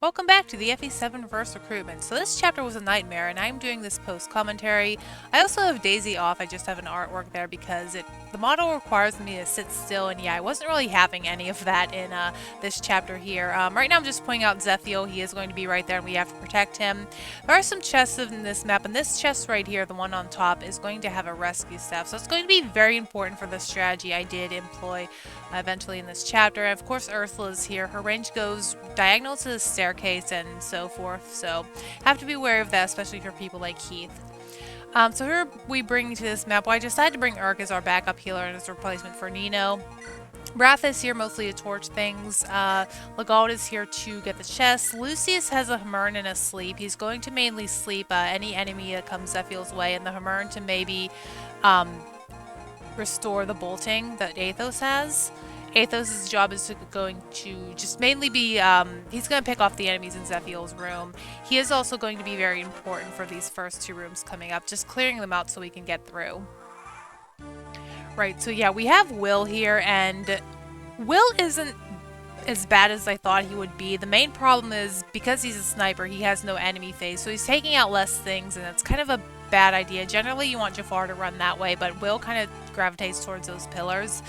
Welcome back to the FE7 Verse Recruitment. So this chapter was a nightmare, and I'm doing this post-commentary. I also have Daisy off, I just have an artwork there because the model requires me to sit still, and yeah, I wasn't really having any of that in this chapter here. Right now I'm just pointing out Zephiel. He is going to be right there, and we have to protect him. There are some chests in this map, and this chest right here, the one on top, is going to have a rescue staff. So it's going to be very important for the strategy I did employ eventually in this chapter. And of course, Ursula's here. Her range goes diagonal to the staircase and so forth, so have to be aware of that, especially for people like Keith. So here we bring to this map. Well, I decided to bring Urk as our backup healer and as a replacement for Nino. Wrath is here mostly to torch things. Legault is here to get the chest. Lucius has a Hamern and a sleep. He's going to mainly sleep any enemy that comes Zephiel's way, and the Hamern to maybe restore the bolting that Athos has. Athos' job is going to just mainly be, he's going to pick off the enemies in Zephiel's room. He is also going to be very important for these first two rooms coming up, just clearing them out so we can get through. Right, so yeah, we have Will here, and Will isn't as bad as I thought he would be. The main problem is, because he's a sniper, he has no enemy phase, so he's taking out less things, and it's kind of a bad idea. Generally, you want Jafar to run that way, but Will kind of gravitates towards those pillars.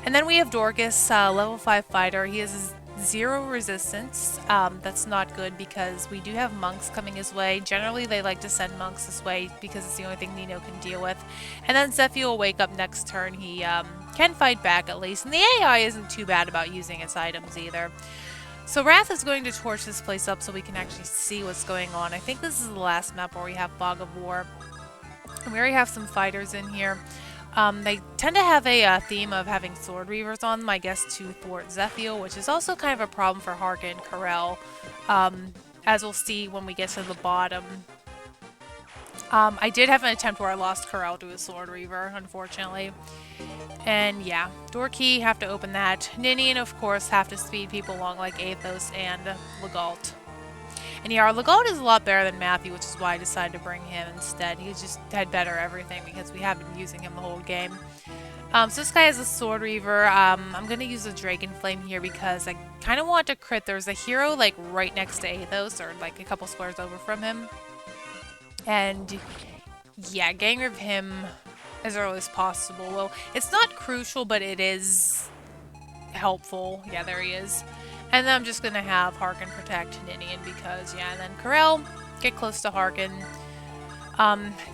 And then we have Dorcas, level 5 fighter. He has 0 resistance. That's not good because we do have monks coming his way. Generally, they like to send monks this way because it's the only thing Nino can deal with. And then Zephiel will wake up next turn. He can fight back at least. And the AI isn't too bad about using its items either. So Wrath is going to torch this place up so we can actually see what's going on. I think this is the last map where we have Fog of War. And we already have some fighters in here. They tend to have a theme of having sword reavers on them, I guess, to thwart Zephiel, which is also kind of a problem for Harkin and Corel, as we'll see when we get to the bottom. I did have an attempt where I lost Corel to a sword reaver, unfortunately. And yeah, door key, have to open that. Ninian, of course, have to speed people along like Athos and Legault. And yeah, our Legault is a lot better than Matthew, which is why I decided to bring him instead. He just had better everything because we have been using him the whole game. So this guy is a Sword Reaver. I'm going to use a Dragon Flame here because I kind of want to crit. There's a hero like right next to Athos, or like a couple squares over from him. And yeah, getting rid of him as early as possible. Well, it's not crucial, but it is helpful. Yeah, there he is. And then I'm just going to have Harkin protect Ninian because, yeah, and then Corel, get close to Harkin.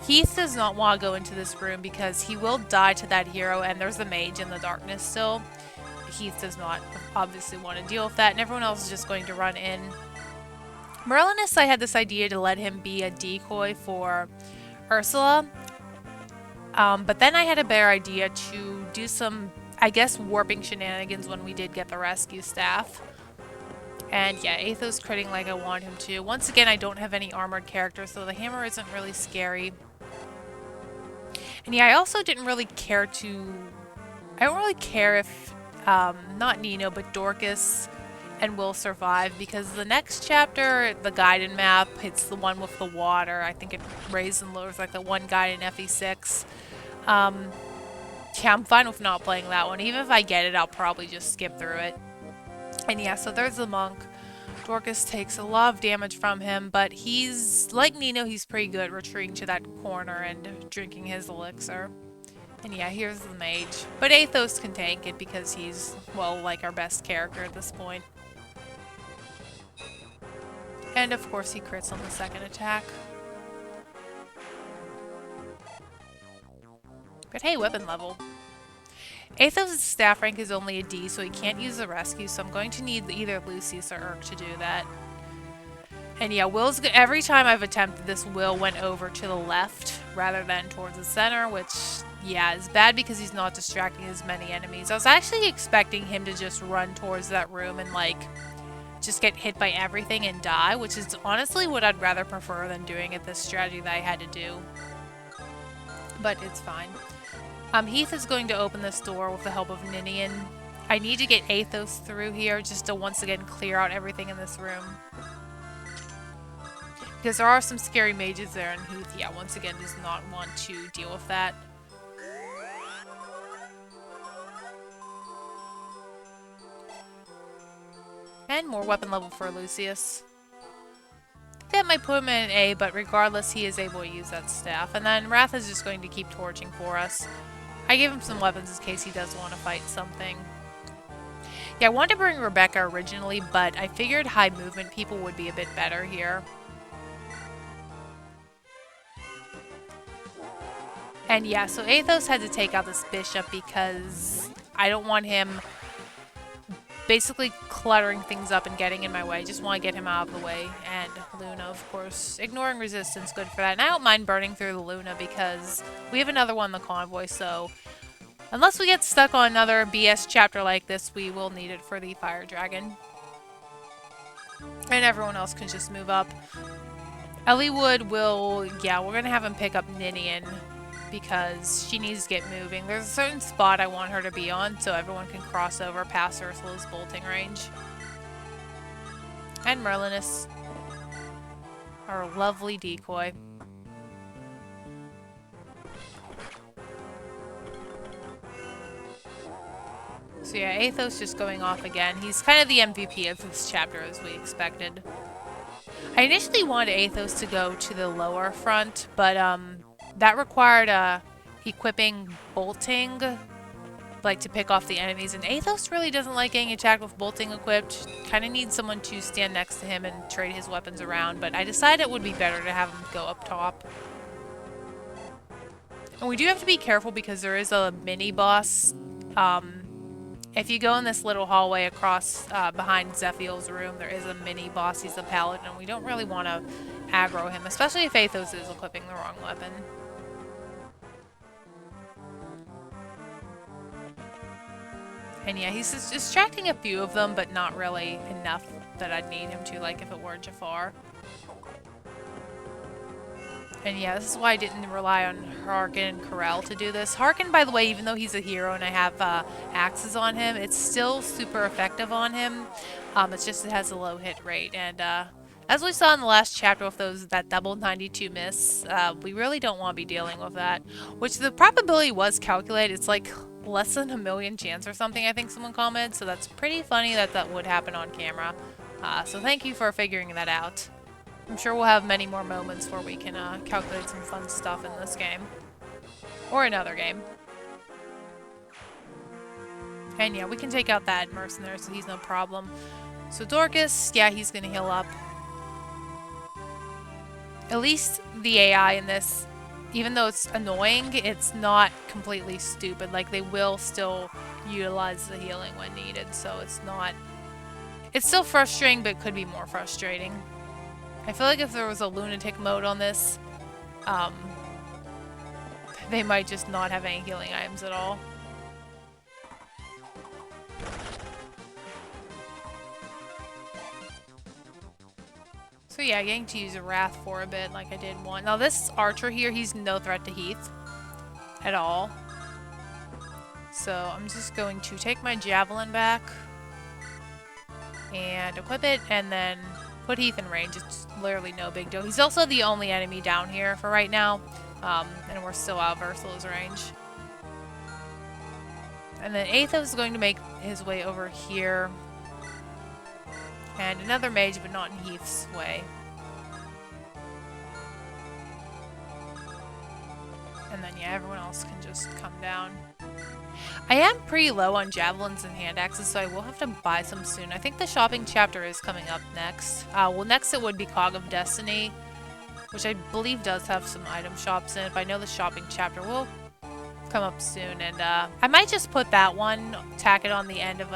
Heath does not want to go into this room because he will die to that hero, and there's the mage in the darkness still. Heath does not obviously want to deal with that, and everyone else is just going to run in. Merlinus, I had this idea to let him be a decoy for Ursula, but then I had a better idea to do some, I guess, warping shenanigans when we did get the rescue staff. And yeah, Athos critting like I want him to. Once again, I don't have any armored characters, so the hammer isn't really scary. And yeah, I also didn't really care to... I don't really care if, not Nino, but Dorcas and Will survive, because the next chapter, the guided map, it's the one with the water. I think it raised and lowers like the one guide in FE6. Yeah, I'm fine with not playing that one. Even if I get it, I'll probably just skip through it. And yeah, so there's the monk. Dorcas takes a lot of damage from him, but he's, like Nino, he's pretty good retreating to that corner and drinking his elixir. And yeah, here's the mage. But Athos can tank it because he's, well, like our best character at this point. And of course he crits on the second attack. But hey, weapon level. Athos' staff rank is only a D, so he can't use the rescue, so I'm going to need either Lucius or Urk to do that. And yeah, Will's every time I've attempted this, Will went over to the left rather than towards the center, which, yeah, is bad because he's not distracting as many enemies. I was actually expecting him to just run towards that room and, like, just get hit by everything and die, which is honestly what I'd rather prefer than doing it this strategy that I had to do. But it's fine. Heath is going to open this door with the help of Ninian. I need to get Athos through here just to once again clear out everything in this room. Because there are some scary mages there, and Heath, yeah, once again does not want to deal with that. And more weapon level for Lucius. That might put him in an A, but regardless, he is able to use that staff. And then Wrath is just going to keep torching for us. I gave him some weapons in case he does want to fight something. Yeah, I wanted to bring Rebecca originally, but I figured high movement people would be a bit better here. And yeah, so Athos had to take out this bishop because I don't want him basically cluttering things up and getting in my way. I just want to get him out of the way. And Luna, of course, ignoring resistance, good for that. And I don't mind burning through the Luna because we have another one in the convoy, so unless we get stuck on another BS chapter like this, we will need it for the Fire Dragon. And everyone else can just move up. Elliewood will, yeah, we're going to have him pick up Ninian because she needs to get moving. There's a certain spot I want her to be on so everyone can cross over past Ursula's bolting range. And Merlinus, our lovely decoy. So yeah, Athos just going off again. He's kind of the MVP of this chapter as we expected. I initially wanted Athos to go to the lower front, but that required equipping bolting, like to pick off the enemies. And Athos really doesn't like getting attacked with bolting equipped. Kind of needs someone to stand next to him and trade his weapons around. But I decided it would be better to have him go up top. And we do have to be careful because there is a mini boss. If you go in this little hallway across behind Zephiel's room, there is a mini boss. He's a paladin, and we don't really want to aggro him, especially if Athos is equipping the wrong weapon. And yeah, he's just distracting a few of them, but not really enough that I'd need him to, like if it were Jafar. And yeah, this is why I didn't rely on Harkin and Corel to do this. Harkin, by the way, even though he's a hero and I have axes on him, it's still super effective on him. It's just it has a low hit rate. And as we saw in the last chapter with that double 92 miss, we really don't want to be dealing with that. Which the probability was calculated. It's like less than a million chance or something, I think someone commented. So that's pretty funny that that would happen on camera. So thank you for figuring that out. I'm sure we'll have many more moments where we can calculate some fun stuff in this game. Or another game. And yeah, we can take out that mercenary, so he's no problem. So Dorcas, yeah, he's gonna heal up. At least the AI in this, even though it's annoying, it's not completely stupid. Like, they will still utilize the healing when needed, so it's not... It's still frustrating, but it could be more frustrating. I feel like if there was a lunatic mode on this, they might just not have any healing items at all. So yeah, getting to use a Wrath for a bit like I did one. Now this archer here, he's no threat to Heath at all. So I'm just going to take my javelin back and equip it and then put Heath in range. It's literally no big deal. He's also the only enemy down here for right now. And we're still out of Ursula's range. And then Athos is going to make his way over here. And another mage, but not in Heath's way. And then, yeah, everyone else can just come down. I am pretty low on javelins and hand axes, so I will have to buy some soon. I think the shopping chapter is coming up next. Well, next it would be Cog of Destiny, which I believe does have some item shops in it, but I know the shopping chapter will come up soon. And I might just put that one, tack it on the end of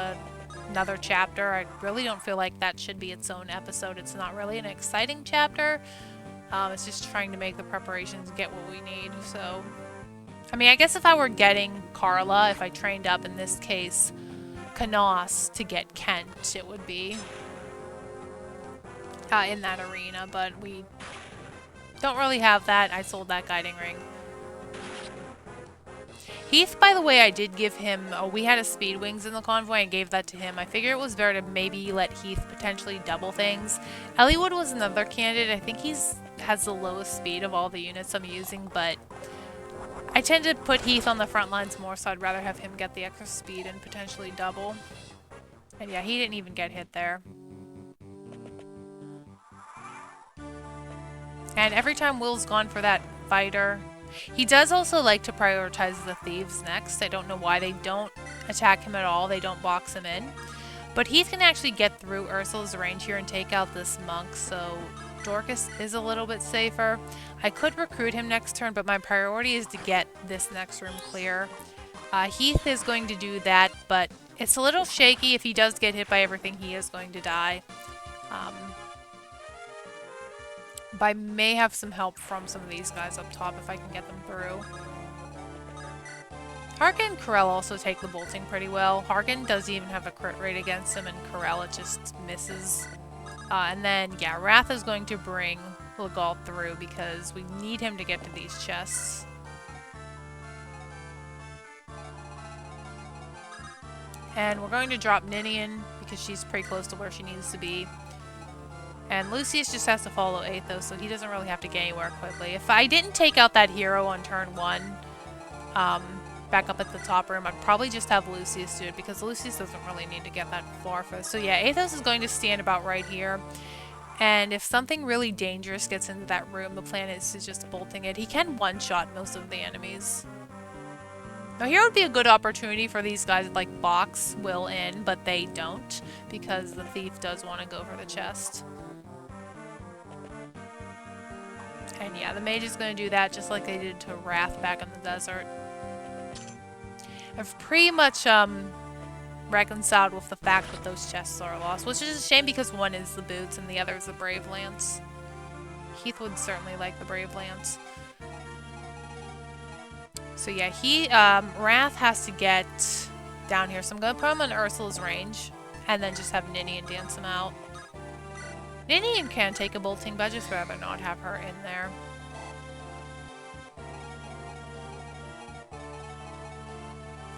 another chapter. I really don't feel like that should be its own episode. It's not really an exciting chapter. It's just trying to make the preparations get what we need, so... I mean, I guess if I were getting Carla, if I trained up, in this case, Canos to get Kent, it would be in that arena, but we don't really have that. I sold that guiding ring. Heath, by the way, I did give him... we had a speed wings in the convoy. I gave that to him. I figured it was better to maybe let Heath potentially double things. Elliewood was another candidate. I think has the lowest speed of all the units I'm using, but... I tend to put Heath on the front lines more, so I'd rather have him get the extra speed and potentially double. And yeah, he didn't even get hit there. And every time Will's gone for that fighter, he does also like to prioritize the thieves next. I don't know why they don't attack him at all. They don't box him in. But Heath can actually get through Ursula's range here and take out this monk, so Dorcas is a little bit safer. I could recruit him next turn, but my priority is to get this next room clear. Heath is going to do that, but it's a little shaky. If he does get hit by everything, he is going to die. But I may have some help from some of these guys up top if I can get them through. Harkin and Corell also take the bolting pretty well. Harkin doesn't even have a crit rate against him, and Corell it just misses. And then, yeah, Wrath is going to bring Legault through because we need him to get to these chests. And we're going to drop Ninian because she's pretty close to where she needs to be. And Lucius just has to follow Athos, so he doesn't really have to get anywhere quickly. If I didn't take out that hero on turn 1, back up at the top room, I'd probably just have Lucius do it because Lucius doesn't really need to get that far for this. So yeah, Athos is going to stand about right here. And if something really dangerous gets into that room, the plan is to just bolting it. He can one-shot most of the enemies. Now here would be a good opportunity for these guys to like box Will in, but they don't because the thief does want to go for the chest. And yeah, the mage is going to do that just like they did to Wrath back in the desert. I've pretty much reconciled with the fact that those chests are lost, which is a shame because one is the boots and the other is the brave lance. Heath would certainly like the brave lance. So yeah, Wrath has to get down here, so I'm going to put him on Ursula's range and then just have Ninian dance him out. Ninian can take a bolting, but I'd just rather not have her in there.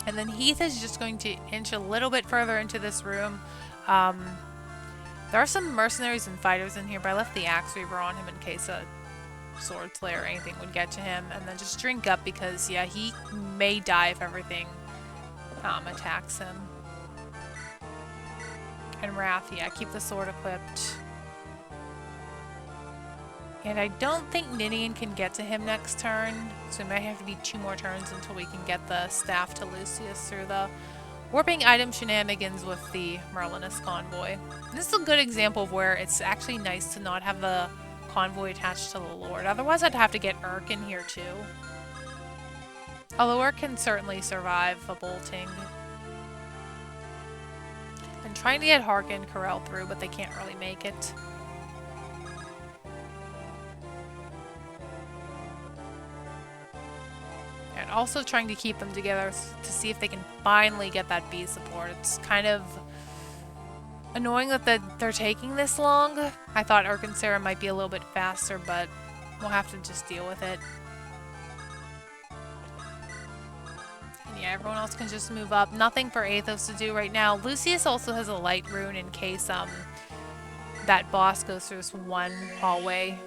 And then Heath is just going to inch a little bit further into this room. There are some mercenaries and fighters in here, but I left the Axe Reaver on him in case a Sword Slayer or anything would get to him. And then just drink up because, yeah, he may die if everything attacks him. And Wrath, yeah, keep the sword equipped. And I don't think Ninian can get to him next turn, so it might have to be 2 more turns until we can get the staff to Lucius through the warping item shenanigans with the Merlinus convoy. And this is a good example of where it's actually nice to not have the convoy attached to the Lord. Otherwise I'd have to get Urk in here too. Although Urk can certainly survive a bolting. I'm trying to get Harkin and Corell through, but they can't really make it. And also trying to keep them together to see if they can finally get that B support. It's kind of annoying that they're taking this long. I thought Urk and Sarah might be a little bit faster, but we'll have to just deal with it. And yeah, everyone else can just move up. Nothing for Athos to do right now. Lucius also has a light rune in case that boss goes through this one hallway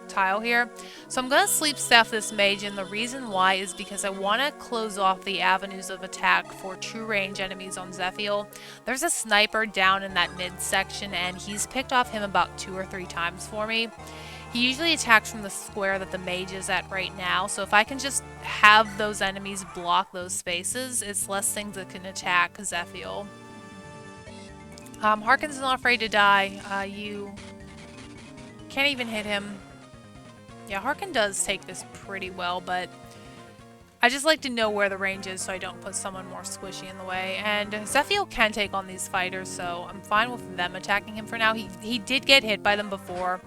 tile here. So I'm going to sleep staff this mage, and the reason why is because I want to close off the avenues of attack for true range enemies on Zephiel. There's a sniper down in that mid section, and he's picked off him about 2 or 3 times for me. He usually attacks from the square that the mage is at right now, so if I can just have those enemies block those spaces, it's less things that can attack Zephiel. Harkin's not afraid to die. You can't even hit him. Yeah, Harkin does take this pretty well, but I just like to know where the range is so I don't put someone more squishy in the way. And Zephiel can take on these fighters, so I'm fine with them attacking him for now. He did get hit by them before.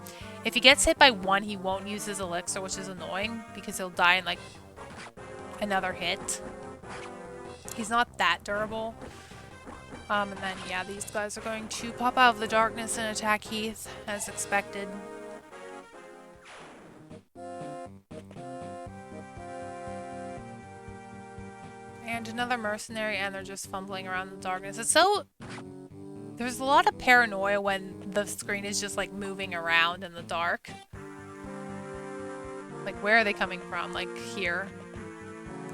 If he gets hit by one, he won't use his elixir, which is annoying because he'll die in like another hit. He's not that durable. And then, yeah, these guys are going to pop out of the darkness and attack Heath, as expected. And another mercenary, and they're just fumbling around in the darkness. It's so... There's a lot of paranoia when the screen is just, like, moving around in the dark. Like, where are they coming from? Like, here.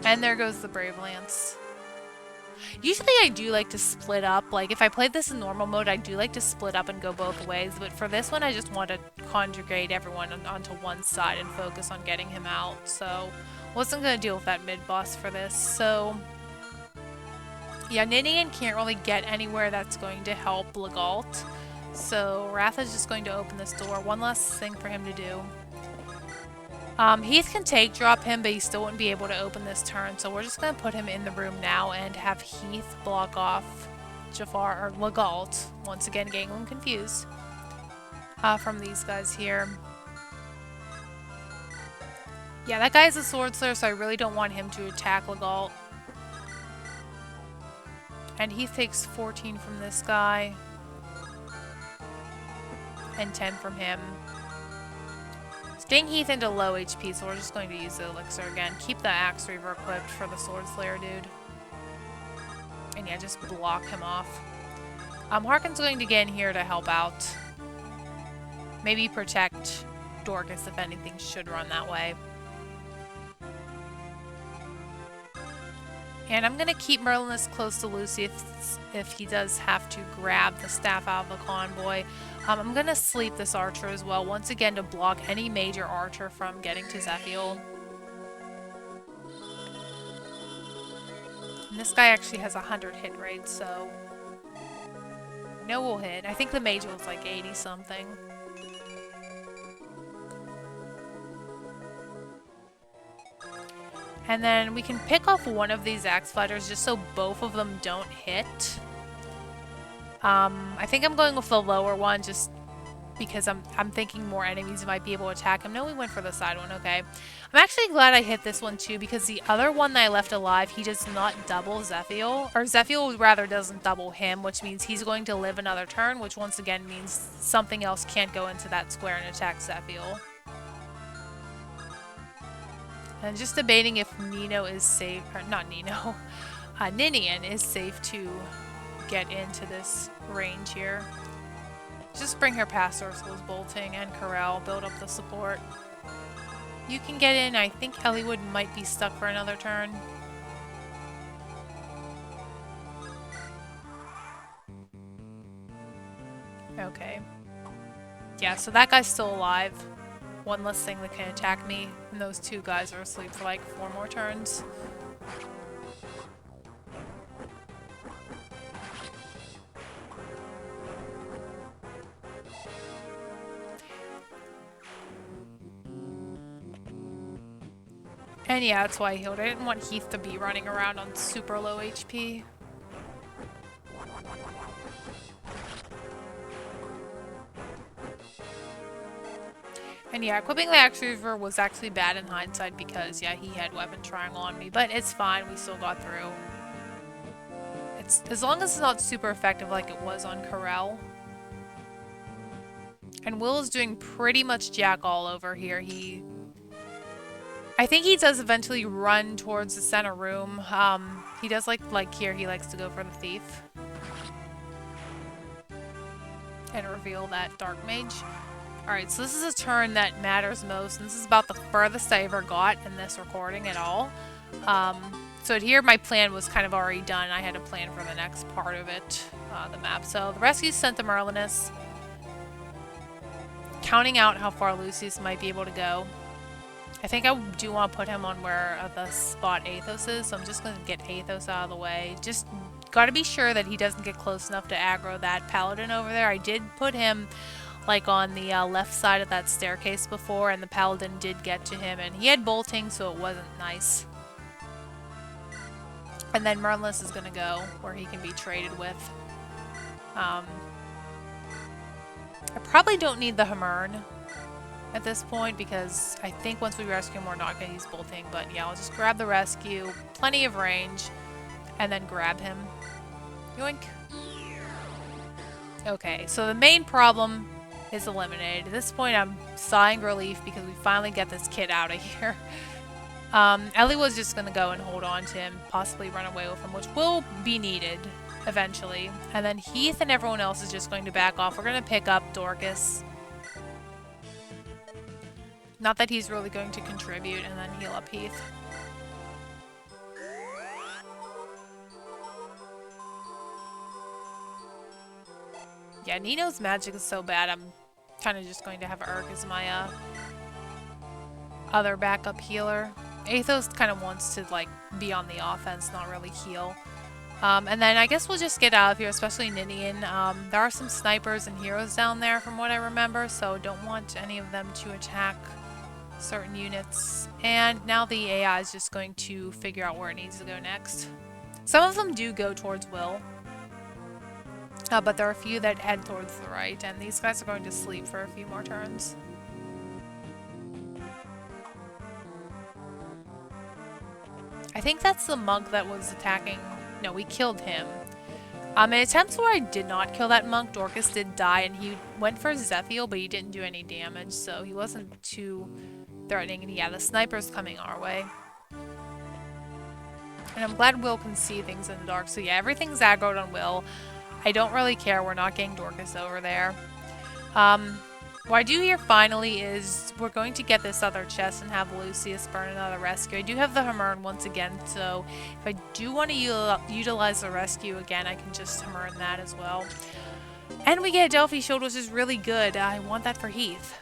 And there goes the Brave Lance. Usually I do like to split up. Like, if I played this in normal mode, I do like to split up and go both ways. But for this one, I just want to conjugate everyone onto one side and focus on getting him out. So, wasn't going to deal with that mid-boss for this. So, yeah, Ninian can't really get anywhere that's going to help Legault. So, Wrath is just going to open this door. One last thing for him to do. Heath can take drop him, but he still wouldn't be able to open this turn, so we're just going to put him in the room now and have Heath block off Jafar, or Legault, once again getting them confused, from these guys here. Yeah, that guy's a sword slayer, so I really don't want him to attack Legault. And Heath takes 14 from this guy, and 10 from him. Getting Heath into low HP, so we're just going to use the elixir again. Keep the Axe Reaver equipped for the Sword Slayer dude. And yeah, just block him off. Harkin's going to get in here to help out. Maybe protect Dorcas if anything should run that way. And I'm going to keep Merlinus close to Lucy if he does have to grab the staff out of the convoy. I'm going to sleep this archer as well, once again to block any major archer from getting to Zephiel. And this guy actually has 100 hit rate, so no will hit. I think the mage was like 80 something. And then we can pick off one of these axe fighters just so both of them don't hit. I think I'm going with the lower one just because I'm thinking more enemies might be able to attack him. No, we went for the side one, okay. I'm actually glad I hit this one too because the other one that I left alive, he does not double Zephiel. Or Zephiel rather doesn't double him, which means he's going to live another turn, which once again means something else can't go into that square and attack Zephiel. And just debating if Nino is safe, or not Nino, Ninian is safe to get into this range here. Just bring her past Ursula's bolting and Corel, build up the support. You can get in. I think Eliwood might be stuck for another turn. Okay. Yeah, so that guy's still alive. One less thing that can attack me, and those two guys are asleep for like 4 more turns. And yeah, that's why I healed. I didn't want Heath to be running around on super low HP. And yeah, equipping the Axe Reaver was actually bad in hindsight because, yeah, he had Weapon Triangle on me. But it's fine, we still got through. It's as long as it's not super effective like it was on Corel. And Will is doing pretty much jack all over here. I think he does eventually run towards the center room. He does like here, he likes to go for the thief. And reveal that Dark Mage. Alright, so this is a turn that matters most, and this is about the furthest I ever got in this recording at all. So here my plan was kind of already done. I had a plan for the next part of it, the map. So the rescue sent to Merlinus. Counting out how far Lucius might be able to go. I think I do want to put him on where the spot Athos is, so I'm just going to get Athos out of the way. Just got to be sure that he doesn't get close enough to aggro that paladin over there. I did put him like on the left side of that staircase before, and the paladin did get to him, and he had bolting, so it wasn't nice. And then Merlinus is going to go where he can be traded with. I probably don't need the Hamern at this point because I think once we rescue him we're not going to use bolting, but yeah, I'll just grab the rescue, plenty of range, and then grab him. Yoink. Okay, so the main problem is eliminated. At this point I'm sighing relief because we finally get this kid out of here. Ellie was just going to go and hold on to him, possibly run away with him, which will be needed eventually. And then Heath and everyone else is just going to back off. We're going to pick up Dorcas. Not that he's really going to contribute, and then heal up Heath. Yeah, Nino's magic is so bad, I'm kind of just going to have Urk as my other backup healer. Athos kind of wants to like be on the offense, not really heal. And then I guess we'll just get out of here, especially Ninian. There are some snipers and heroes down there from what I remember, so don't want any of them to attack certain units. And now the AI is just going to figure out where it needs to go next. Some of them do go towards Will, but there are a few that head towards the right, and these guys are going to sleep for a few more turns. I think that's the monk that was attacking. No, we killed him. In attempts where I did not kill that monk, Dorcas did die, and he went for Zephiel, but he didn't do any damage, so he wasn't too threatening. And yeah, the sniper's coming our way. And I'm glad Will can see things in the dark. So yeah, everything's aggroed on Will. I don't really care. We're not getting Dorcas over there. What I do here finally is we're going to get this other chest and have Lucius burn another rescue. I do have the Hamurn once again, so if I do want to utilize the rescue again, I can just Hamurn that as well. And we get a Delphi shield, which is really good. I want that for Heath.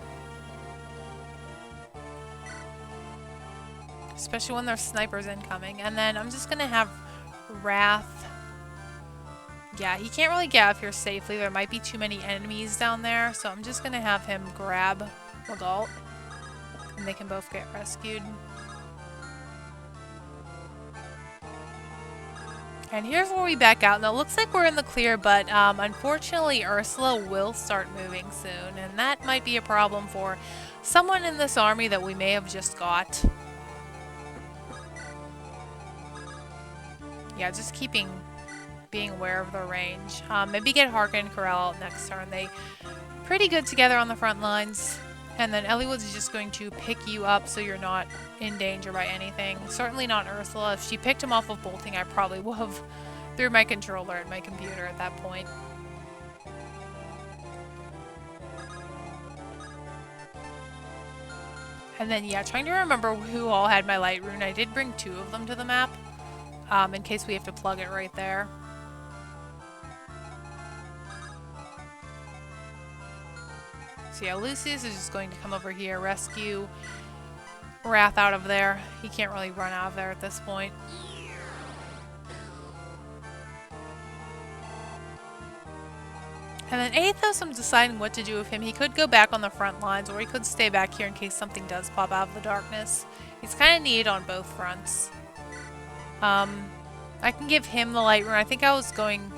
Especially when there's snipers incoming. And then I'm just going to have Wrath. Yeah, he can't really get out of here safely. There might be too many enemies down there, so I'm just going to have him grab Legault, and they can both get rescued. And here's where we back out. Now, it looks like we're in the clear, but unfortunately, Ursula will start moving soon, and that might be a problem for someone in this army that we may have just got. Yeah, just being aware of their range. Maybe get Harkin and Corell out next turn. They pretty good together on the front lines. And then Eliwood's just going to pick you up so you're not in danger by anything. Certainly not Ursula. If she picked him off of bolting, I probably would have threw my controller at my computer at that point. And then, yeah, trying to remember who all had my light rune. I did bring 2 of them to the map, in case we have to plug it right there. So yeah, Lucius is just going to come over here, rescue Wrath out of there. He can't really run out of there at this point. And then Athos, I'm deciding what to do with him. He could go back on the front lines, or he could stay back here in case something does pop out of the darkness. He's kind of needed on both fronts. I can give him the light rune. I think I was planning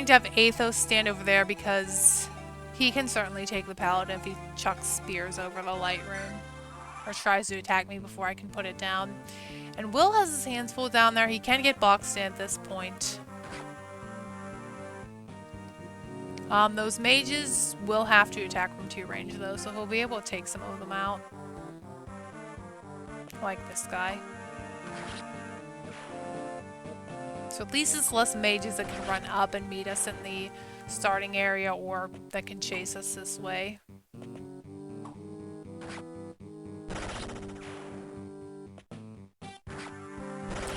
to have Athos stand over there because he can certainly take the paladin if he chucks spears over the light rune. Or tries to attack me before I can put it down. And Will has his hands full down there. He can get boxed in at this point. Those mages will have to attack from 2 range though, so he'll be able to take some of them out. Like this guy. So at least it's less mages that can run up and meet us in the starting area or that can chase us this way.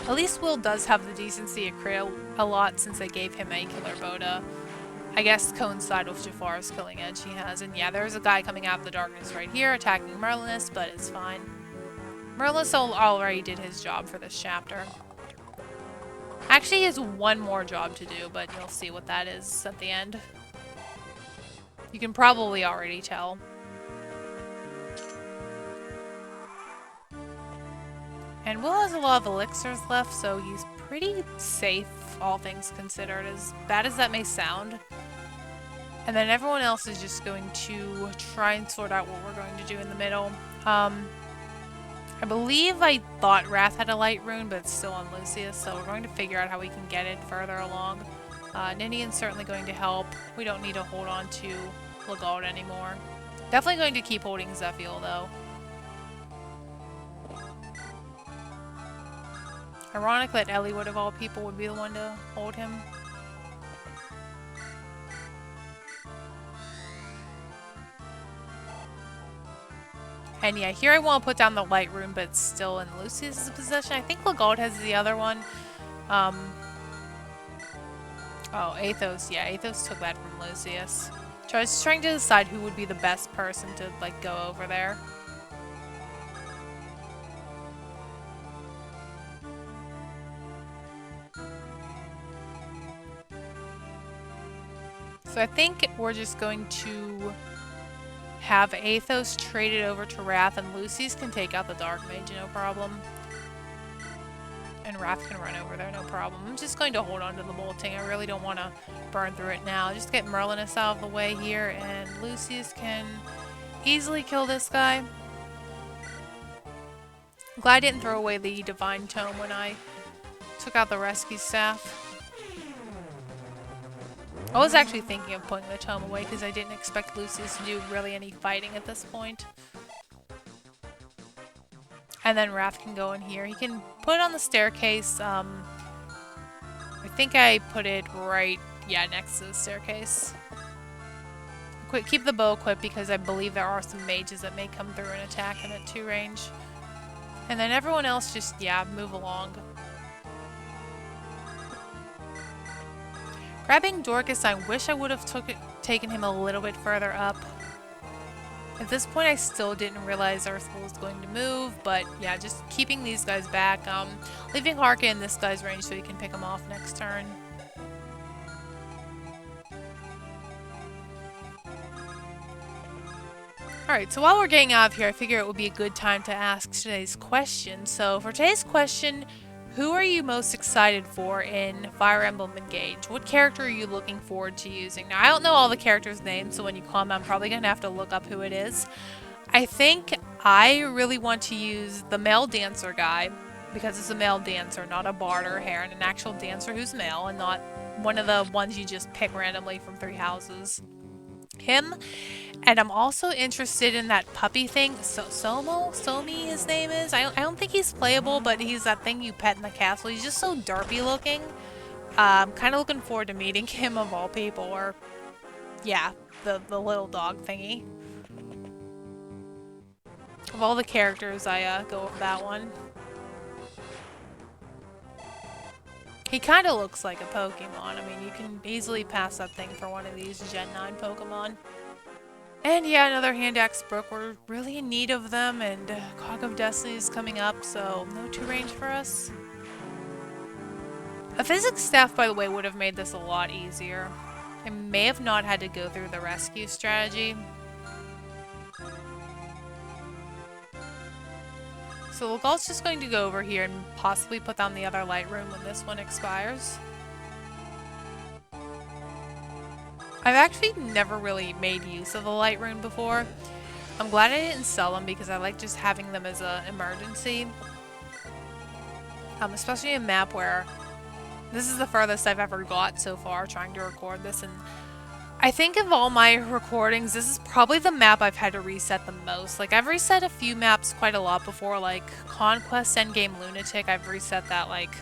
At least Will does have the decency to crit a lot since I gave him a killer bow to, I guess, coincide with Jafar's killing edge he has. And yeah, there's a guy coming out of the darkness right here attacking Merlinus, but it's fine. Merlinus already did his job for this chapter. Actually, he has 1 more job to do, but you'll see what that is at the end. You can probably already tell. And Will has a lot of elixirs left, so he's pretty safe, all things considered, as bad as that may sound. And then everyone else is just going to try and sort out what we're going to do in the middle. I believe I thought Wrath had a light rune, but it's still on Lucius, so we're going to figure out how we can get it further along. Ninian's certainly going to help. We don't need to hold on to Legault anymore. Definitely going to keep holding Zephiel, though. Ironic that Eliwood, of all people, would be the one to hold him. And yeah, here I want to put down the light rune, but it's still in Lucius's possession. I think Legault has the other one. Oh, Athos. Yeah, Athos took that from Lucius. So I was trying to decide who would be the best person to, like, go over there. So I think we're just going to have Athos traded over to Wrath, and Lucius can take out the Dark Mage, no problem. And Wrath can run over there, no problem. I'm just going to hold on to the bolting. I really don't want to burn through it now. Just get Merlinus out of the way here, and Lucius can easily kill this guy. I'm glad I didn't throw away the Divine Tome when I took out the Rescue Staff. I was actually thinking of putting the tome away because I didn't expect Lucius to do really any fighting at this point. And then Wrath can go in here. He can put it on the staircase. I think I put it right, yeah, next to the staircase. Keep the bow equipped because I believe there are some mages that may come through and attack him at 2 range. And then everyone else just, yeah, move along. Grabbing Dorcas, I wish I would have taken him a little bit further up. At this point, I still didn't realize Ursula was going to move, but yeah, just keeping these guys back. Leaving Harka in this guy's range so he can pick him off next turn. Alright, so while we're getting out of here, I figure it would be a good time to ask today's question. So for today's question, who are you most excited for in Fire Emblem Engage? What character are you looking forward to using? Now, I don't know all the characters' names, so when you comment, I'm probably going to have to look up who it is. I think I really want to use the male dancer guy, because it's a male dancer, not a bard or a hare, and an actual dancer who's male, and not one of the ones you just pick randomly from 3 houses. Him. And I'm also interested in that puppy thing. Somi his name is. I don't think he's playable, but he's that thing you pet in the castle. He's just so derpy looking. I'm kind of looking forward to meeting him of all people. Or, yeah, the little dog thingy. Of all the characters, I go with that one. He kind of looks like a Pokemon. I mean, you can easily pass that thing for one of these Gen 9 Pokemon. And yeah, another Hand Axe Brook. We're really in need of them, and Cog of Destiny is coming up, so no 2 range for us. A physics staff, by the way, would have made this a lot easier. I may have not had to go through the rescue strategy. So Legault's just going to go over here and possibly put down the other light rune when this one expires. I've actually never really made use of the light rune before. I'm glad I didn't sell them because I like just having them as an emergency. Especially in a map where this is the furthest I've ever got so far trying to record this, and I think of all my recordings, this is probably the map I've had to reset the most. Like, I've reset a few maps quite a lot before, like Conquest, Endgame, Lunatic. I've reset that, like,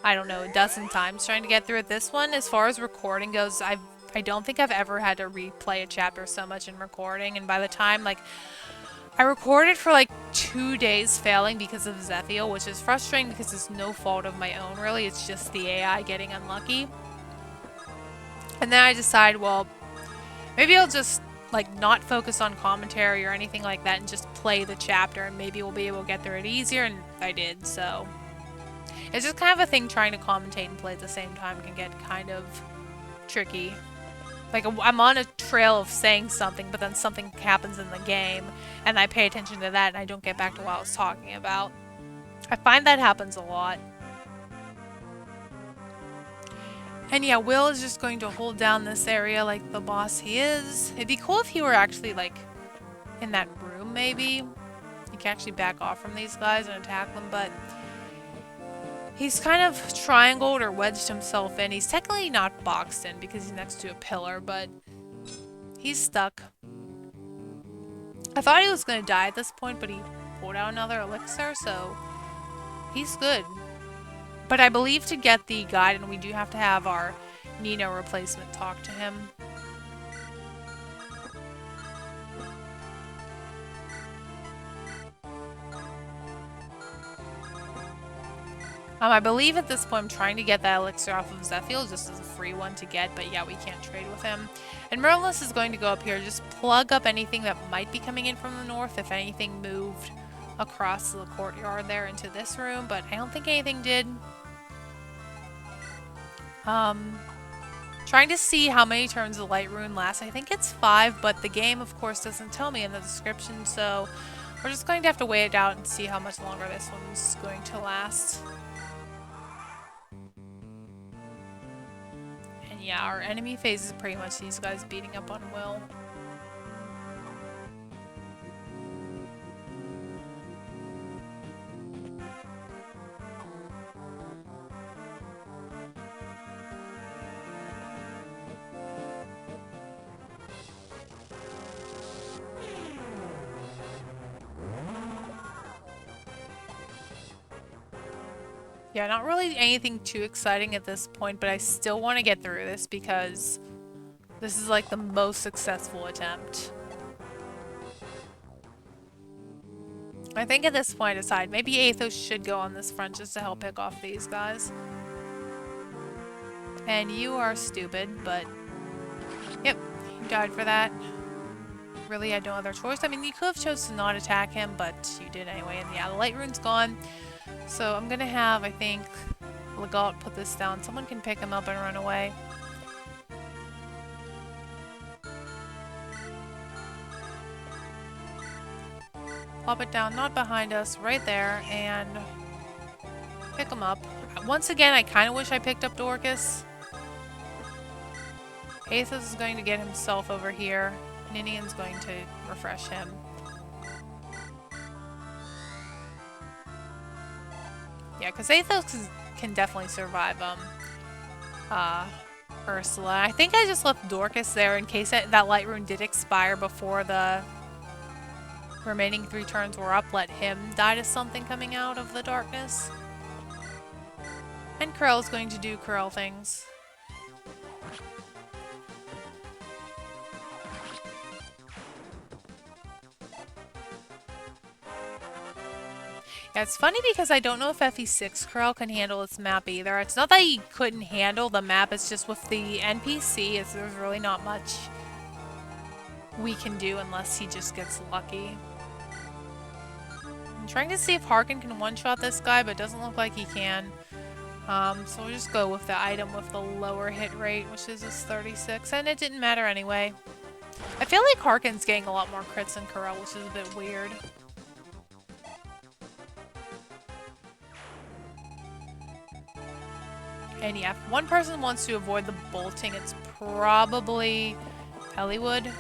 I don't know, a dozen times trying to get through it. This one, as far as recording goes, I don't think I've ever had to replay a chapter so much in recording, and by the time, like, I recorded for like 2 days failing because of Zephiel, which is frustrating because it's no fault of my own, really. It's just the AI getting unlucky. And then I decide, well, maybe I'll just, like, not focus on commentary or anything like that and just play the chapter, and maybe we'll be able to get through it easier, and I did, so. It's just kind of a thing trying to commentate and play at the same time can get kind of tricky. Like, I'm on a trail of saying something, but then something happens in the game, and I pay attention to that, and I don't get back to what I was talking about. I find that happens a lot. And yeah, Will is just going to hold down this area like the boss he is. It'd be cool if he were actually, like, in that room, maybe. He can actually back off from these guys and attack them, but he's kind of triangled or wedged himself in. He's technically not boxed in because he's next to a pillar, but he's stuck. I thought he was going to die at this point, but he pulled out another elixir, so he's good. But I believe to get the guide, and we do have to have our Nino replacement talk to him. I believe at this point I'm trying to get that elixir off of Zephiel just as a free one to get, but yeah, we can't trade with him. And Merlinus is going to go up here, just plug up anything that might be coming in from the north, if anything moved across the courtyard there into this room, but I don't think anything did. Trying to see how many turns the light rune lasts. I think it's 5, but the game, of course, doesn't tell me in the description, so we're just going to have to wait it out and see how much longer this one's going to last. And yeah, our enemy phase is pretty much these guys beating up on Will. Yeah, not really anything too exciting at this point, but I still want to get through this because this is like the most successful attempt. I think at this point I decide maybe Athos should go on this front just to help pick off these guys. And you are stupid, but yep, you died for that. Really had no other choice. I mean, you could have chose to not attack him, but you did anyway. And yeah, the light rune's gone. So I'm gonna have, I think, Legault put this down. Someone can pick him up and run away. Plop it down, not behind us, right there, and pick him up. Once again, I kind of wish I picked up Dorcas. Athos is going to get himself over here. Ninian's going to refresh him. Yeah, because Athos can definitely survive Ursula. I think I just left Dorcas there in case that light rune did expire before the remaining 3 turns were up. Let him die to something coming out of the darkness. And Corell's going to do Corell things. Yeah, it's funny because I don't know if FE6 Corell can handle this map either. It's not that he couldn't handle the map, it's just with the NPC, there's really not much we can do unless he just gets lucky. I'm trying to see if Harkin can one-shot this guy, but it doesn't look like he can. So we'll just go with the item with the lower hit rate, which is this 36, and it didn't matter anyway. I feel like Harkin's getting a lot more crits than Corell, which is a bit weird. And yeah, if one person wants to avoid the bolting, it's probably Elliewood.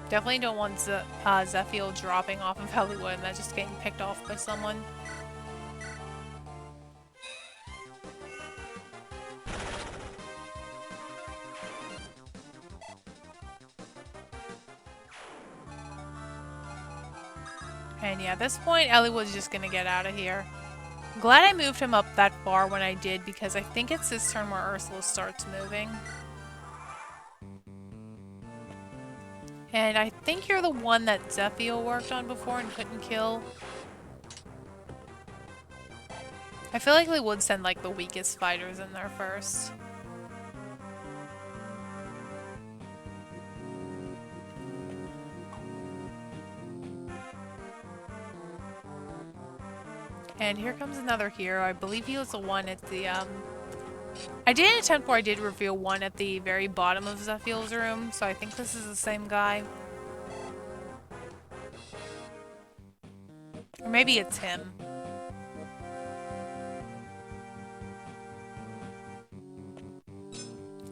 Definitely don't want Zephiel dropping off of Elliewood and that just getting picked off by someone. And yeah, at this point, Elliewood's just gonna get out of here. I'm glad I moved him up that far when I did, because I think it's this turn where Ursula starts moving. And I think you're the one that Zephiel worked on before and couldn't kill. I feel like they would send like the weakest fighters in there first. And here comes another hero. I believe he was the one at the, I did an attempt where I did reveal one at the very bottom of Zephiel's room, so I think this is the same guy. Or maybe it's him.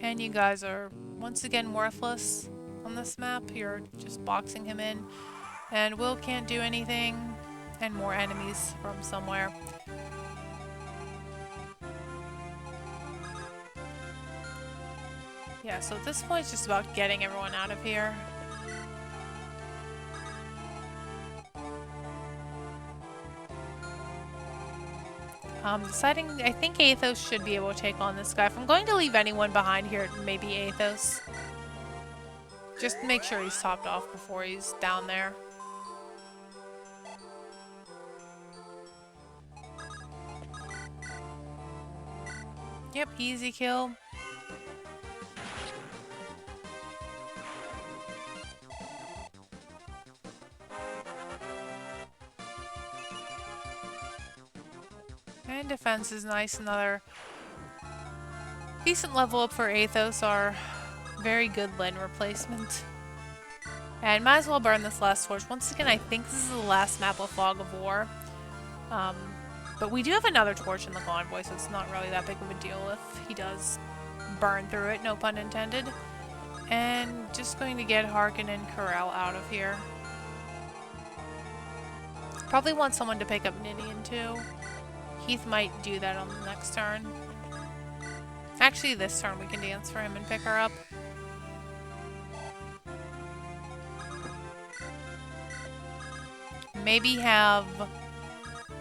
And you guys are once again worthless on this map. You're just boxing him in. And Will can't do anything. And more enemies from somewhere. Yeah, so at this point it's just about getting everyone out of here. Deciding, I think Athos should be able to take on this guy. If I'm going to leave anyone behind here, maybe Athos. Just make sure he's topped off before he's down there. Yep, easy kill. And defense is nice. Another decent level up for Athos, our very good Lyn replacement. And might as well burn this last torch. Once again, I think this is the last map of Fog of War. But we do have another torch in the convoy, so it's not really that big of a deal if he does burn through it, no pun intended. And just going to get Harkin and Corel out of here. Probably want someone to pick up Ninian too. Heath might do that on the next turn. Actually, this turn we can dance for him and pick her up. Maybe have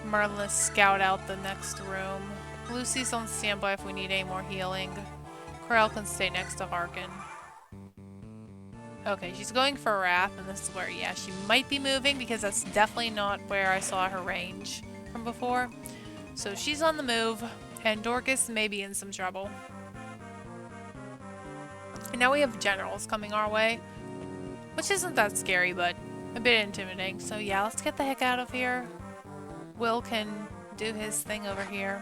Merlin scout out the next room. Lucy's on standby if we need any more healing. Corel can stay next to Harkin. Okay, she's going for Wrath, and this is where, yeah, she might be moving because that's definitely not where I saw her range from before. So she's on the move, and Dorcas may be in some trouble. And now we have generals coming our way, which isn't that scary, but a bit intimidating. So yeah, let's get the heck out of here. Will can do his thing over here.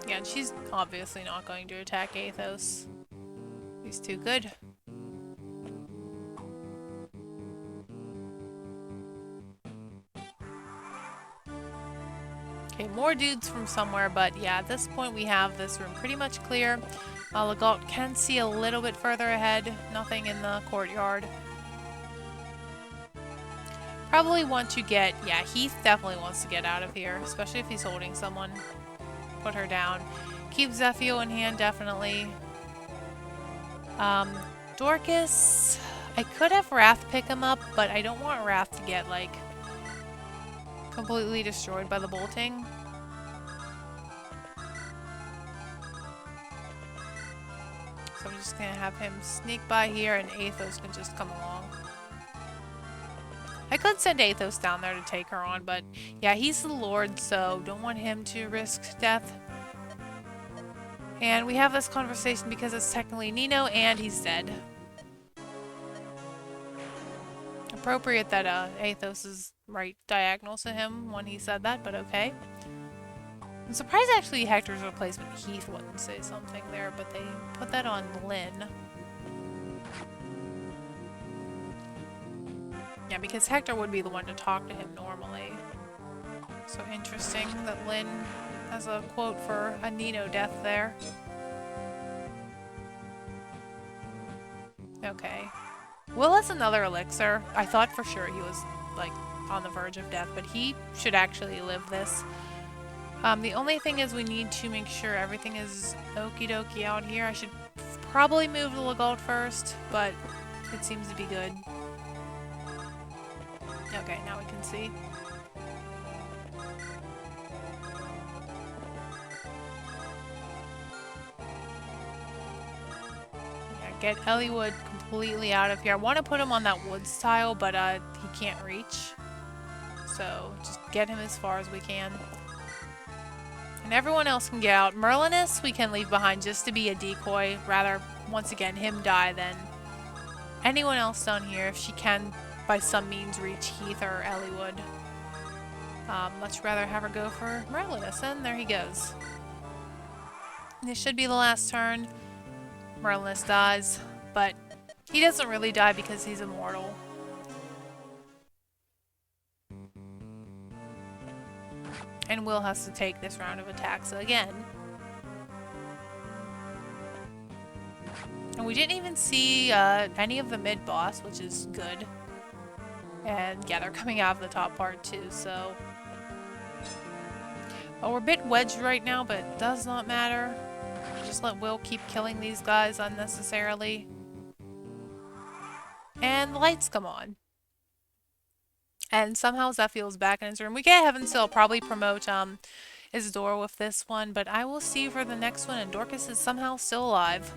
Yeah, and she's obviously not going to attack Athos. He's too good. Okay, more dudes from somewhere, but yeah, at this point we have this room pretty much clear. Legault can see a little bit further ahead. Nothing in the courtyard. Probably want to get... Yeah, Heath definitely wants to get out of here, especially if he's holding someone. Put her down. Keep Zephyr in hand, definitely. Dorcas... I could have Wrath pick him up, but I don't want Wrath to get, like, completely destroyed by the bolting. So I'm just gonna have him sneak by here and Athos can just come along. I could send Athos down there to take her on, but yeah, he's the Lord, so don't want him to risk death. And we have this conversation because it's technically Nino and he's dead. Appropriate that Athos is right diagonal to him when he said that, but okay. I'm surprised actually Hector's replacement Heath wouldn't say something there, but they put that on Lyn. Yeah, because Hector would be the one to talk to him normally. So interesting that Lyn has a quote for a Nino death there. Okay. Will has another elixir. I thought for sure he was, like, on the verge of death, but he should actually live this. The only thing is we need to make sure everything is okie dokie out here. I should probably move the Legault first, but it seems to be good. Okay, now we can see. Yeah, get Eliwood completely out of here. I want to put him on that woods tile, but he can't reach. So just get him as far as we can. And everyone else can get out. Merlinus we can leave behind just to be a decoy. Rather, once again, him die than anyone else down here if she can by some means reach Heath or Eliwood. Much rather have her go for Merlinus, and there he goes. This should be the last turn. Merlinus dies, but he doesn't really die because he's immortal. And Will has to take this round of attacks again. And we didn't even see any of the mid-boss, which is good. And yeah, they're coming out of the top part too, so... Oh, we're a bit wedged right now, but it does not matter. Just let Will keep killing these guys unnecessarily. And the lights come on. And somehow Zephyr's back in his room. We get Heaven Still probably promote Isidore with this one, but I will see you for the next one, and Dorcas is somehow still alive.